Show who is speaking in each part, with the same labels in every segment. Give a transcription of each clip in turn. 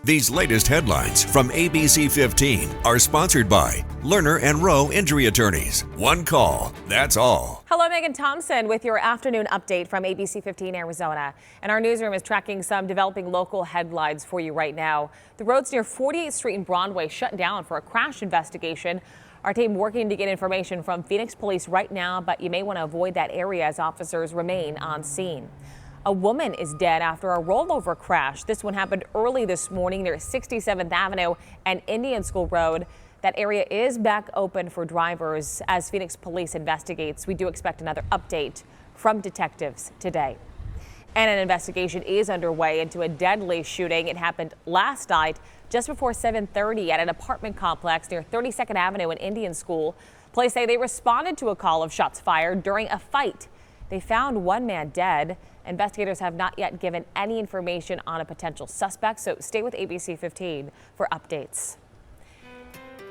Speaker 1: These latest headlines from ABC15 are sponsored by Lerner and Rowe Injury Attorneys. One call, that's all.
Speaker 2: Hello, Megan Thompson with your afternoon update from ABC15 Arizona. And our newsroom is tracking some developing local headlines for you right now. The roads near 48th Street and Broadway shut down for a crash investigation. Our team working to get information from Phoenix police right now, but you may want to avoid that area as officers remain on scene. A woman is dead after a rollover crash. This one happened early this morning near 67th Avenue and Indian School Road. That area is back open for drivers as Phoenix police investigates. We do expect another update from detectives today. And an investigation is underway into a deadly shooting. It happened last night just before 7:30 at an apartment complex near 32nd Avenue and Indian School. Police say they responded to a call of shots fired during a fight. They found one man dead. Investigators have not yet given any information on a potential suspect, so stay with ABC15 for updates.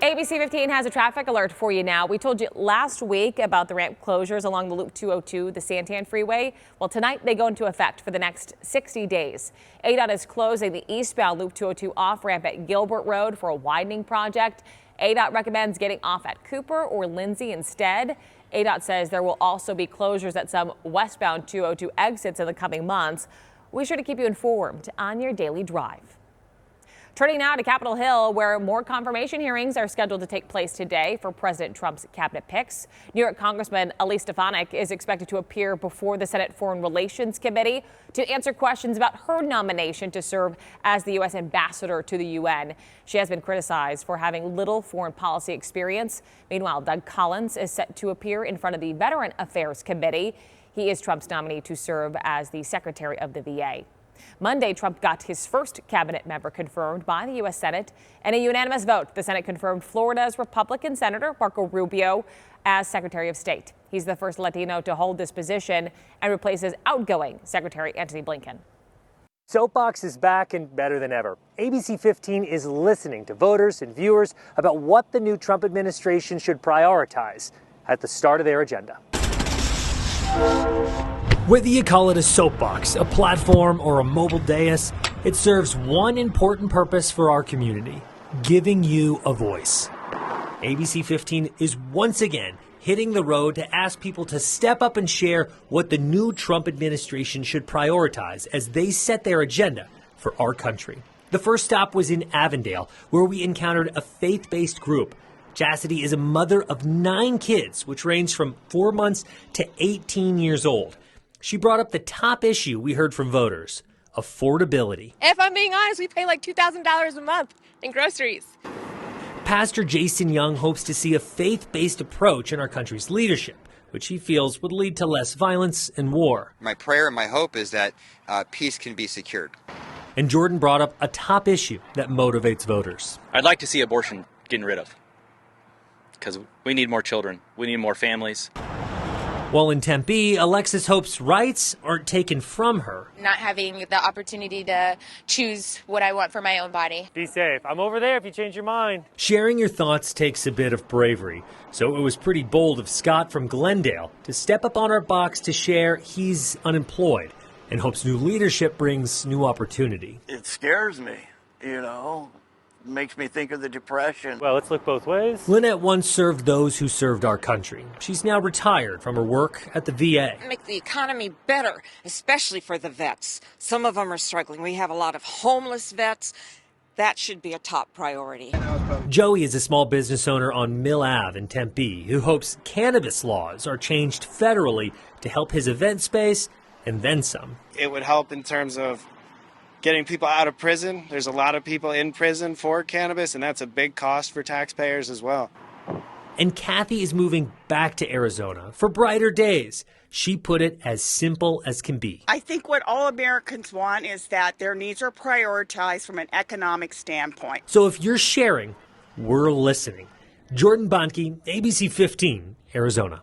Speaker 2: ABC15 has a traffic alert for you now. We told you last week about the ramp closures along the Loop 202, the Santan Freeway. Well, tonight they go into effect for the next 60 days. ADOT is closing the eastbound Loop 202 off-ramp at Gilbert Road for a widening project. ADOT recommends getting off at Cooper or Lindsay instead. ADOT says there will also be closures at some westbound 202 exits in the coming months. We're sure to keep you informed on your daily drive. Turning now to Capitol Hill, where more confirmation hearings are scheduled to take place today for President Trump's cabinet picks. New York Congressman Elise Stefanik is expected to appear before the Senate Foreign Relations Committee to answer questions about her nomination to serve as the U.S. ambassador to the UN. She has been criticized for having little foreign policy experience. Meanwhile, Doug Collins is set to appear in front of the Veteran Affairs Committee. He is Trump's nominee to serve as the Secretary of the VA. Monday, Trump got his first cabinet member confirmed by the U.S. Senate. In a unanimous vote, the Senate confirmed Florida's Republican Senator Marco Rubio as Secretary of State. He's the first Latino to hold this position and replaces outgoing Secretary Antony Blinken.
Speaker 3: Soapbox is back and better than ever. ABC 15 is listening to voters and viewers about what the new Trump administration should prioritize at the start of their agenda. Whether you call it a soapbox, a platform, or a mobile dais, it serves one important purpose for our community: giving you a voice. ABC 15 is once again hitting the road to ask people to step up and share what the new Trump administration should prioritize as they set their agenda for our country. The first stop was in Avondale, where we encountered a faith-based group. Chastity is a mother of 9 kids, which range from 4 months to 18 years old. She brought up the top issue we heard from voters: affordability.
Speaker 4: If I'm being honest, we pay like $2,000 a month in groceries.
Speaker 3: Pastor Jason Young hopes to see a faith-based approach in our country's leadership, which he feels would lead to less violence and war.
Speaker 5: My prayer and my hope is that peace can be secured.
Speaker 3: And Jordan brought up a top issue that motivates voters.
Speaker 6: I'd like to see abortion getting rid of, because we need more children. We need more families.
Speaker 3: While in Tempe, Alexis hopes rights aren't taken from her.
Speaker 4: Not having the opportunity to choose what I want for my own body.
Speaker 3: Be safe. I'm over there if you change your mind. Sharing your thoughts takes a bit of bravery, so it was pretty bold of Scott from Glendale to step up on our box to share he's unemployed and hopes new leadership brings new opportunity.
Speaker 7: It scares me, you know. Makes me think of the Depression.
Speaker 3: Well, let's look both ways. Lynette once served those who served our country. She's now retired from her work at the VA.
Speaker 8: Make the economy better, especially for the vets. Some of them are struggling. We have a lot of homeless vets. That should be a top priority.
Speaker 3: Joey is a small business owner on Mill Ave in Tempe who hopes cannabis laws are changed federally to help his event space and then some.
Speaker 9: It would help in terms of getting people out of prison. There's a lot of people in prison for cannabis, and that's a big cost for taxpayers as well.
Speaker 3: And Kathy is moving back to Arizona for brighter days. She put it as simple as can be.
Speaker 10: I think what all Americans want is that their needs are prioritized from an economic standpoint.
Speaker 3: So if you're sharing, we're listening. Jordan Bonke, ABC 15, Arizona.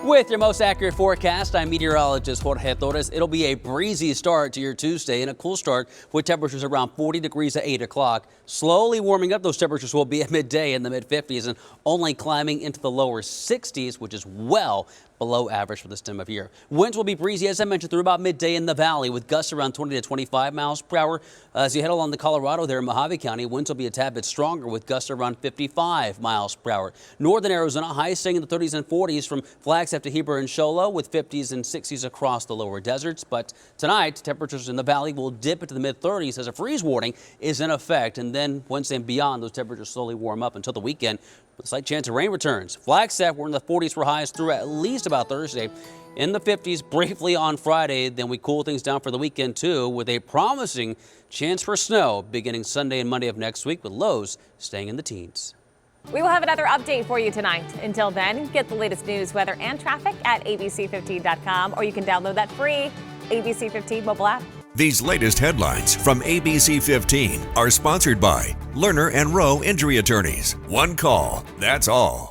Speaker 11: With your most accurate forecast, I'm meteorologist Jorge Torres. It'll be a breezy start to your Tuesday and a cool start with temperatures around 40 degrees at 8 o'clock. Slowly warming up, those temperatures will be at midday in the mid-50s and only climbing into the lower 60s, which is well below average for this time of year. Winds will be breezy, as I mentioned, through about midday in the valley with gusts around 20 to 25 miles per hour. As you head along the Colorado there in Mojave County, winds will be a tad bit stronger with gusts around 55 miles per hour. Northern Arizona, highs staying in the 30s and 40s from Flagstaff to Heber and Show Low with 50s and 60s across the lower deserts. But tonight, temperatures in the valley will dip into the mid-30s as a freeze warning is in effect. And then Wednesday and beyond, those temperatures slowly warm up until the weekend. A slight chance of rain returns. Flagstaff, we're in the 40s for highs through at least about Thursday. In the 50s briefly on Friday. Then we cool things down for the weekend, too, with a promising chance for snow beginning Sunday and Monday of next week, with lows staying in the teens.
Speaker 2: We will have another update for you tonight. Until then, get the latest news, weather, and traffic at ABC15.com, or you can download that free ABC15 mobile app.
Speaker 1: These latest headlines from ABC15 are sponsored by Lerner and Rowe Injury Attorneys. One call, that's all.